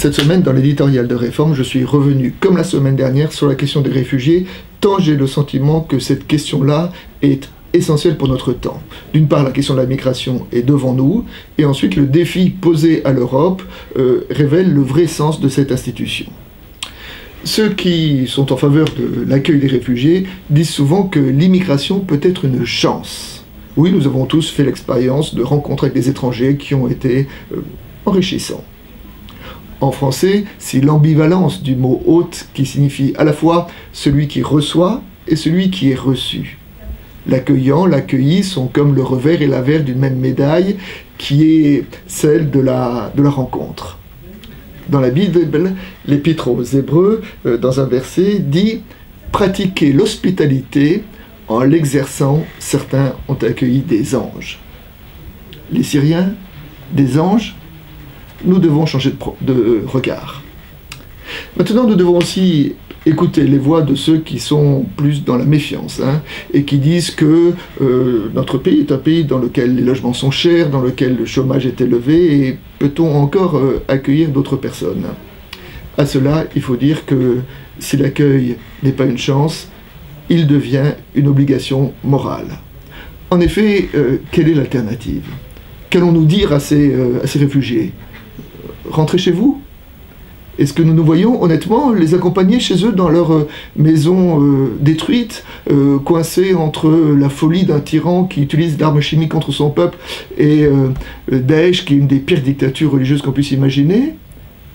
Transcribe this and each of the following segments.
Cette semaine, dans l'éditorial de Réforme, je suis revenu, comme la semaine dernière, sur la question des réfugiés, tant j'ai le sentiment que cette question-là est essentielle pour notre temps. D'une part, la question de la migration est devant nous, et ensuite, le défi posé à l'Europe révèle le vrai sens de cette institution. Ceux qui sont en faveur de l'accueil des réfugiés disent souvent que l'immigration peut être une chance. Oui, nous avons tous fait l'expérience de rencontres avec des étrangers qui ont été enrichissants. En français, c'est l'ambivalence du mot « hôte » qui signifie à la fois celui qui reçoit et celui qui est reçu. L'accueillant, l'accueilli sont comme le revers et l'avers d'une même médaille qui est celle de la rencontre. Dans la Bible, l'Épître aux Hébreux, dans un verset, dit « Pratiquer l'hospitalité, en l'exerçant, certains ont accueilli des anges. » Les Syriens, des anges? Nous devons changer de regard. Maintenant, nous devons aussi écouter les voix de ceux qui sont plus dans la méfiance et qui disent que notre pays est un pays dans lequel les logements sont chers, dans lequel le chômage est élevé, et peut-on encore accueillir d'autres personnes? À cela, il faut dire que si l'accueil n'est pas une chance, il devient une obligation morale. En effet, quelle est l'alternative? Qu'allons-nous dire à ces réfugiés? Rentrez chez vous? Est-ce que nous nous voyons honnêtement les accompagner chez eux dans leur maison détruite, coincés entre la folie d'un tyran qui utilise l'arme chimique contre son peuple et Daesh, qui est une des pires dictatures religieuses qu'on puisse imaginer?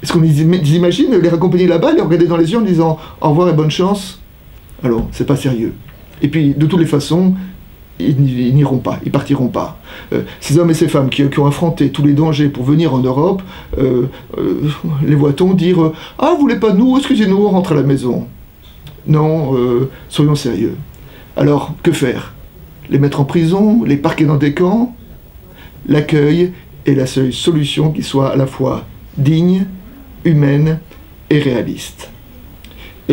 Est-ce qu'on les imagine les raccompagner là-bas, les regarder dans les yeux en disant au revoir et bonne chance? Alors, c'est pas sérieux. Et puis, de toutes les façons, ils n'iront pas, ils partiront pas. Ces hommes et ces femmes qui ont affronté tous les dangers pour venir en Europe, les voit-on dire « Ah, vous voulez pas de nous? Excusez-nous, on rentre à la maison. » Non, soyons sérieux. Alors, que faire? Les mettre en prison? Les parquer dans des camps? L'accueil est la seule solution qui soit à la fois digne, humaine et réaliste.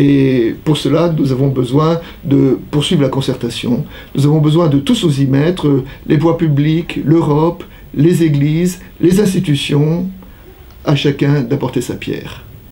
Et pour cela, nous avons besoin de poursuivre la concertation. Nous avons besoin de tous nous y mettre, les voies publiques, l'Europe, les églises, les institutions, à chacun d'apporter sa pierre.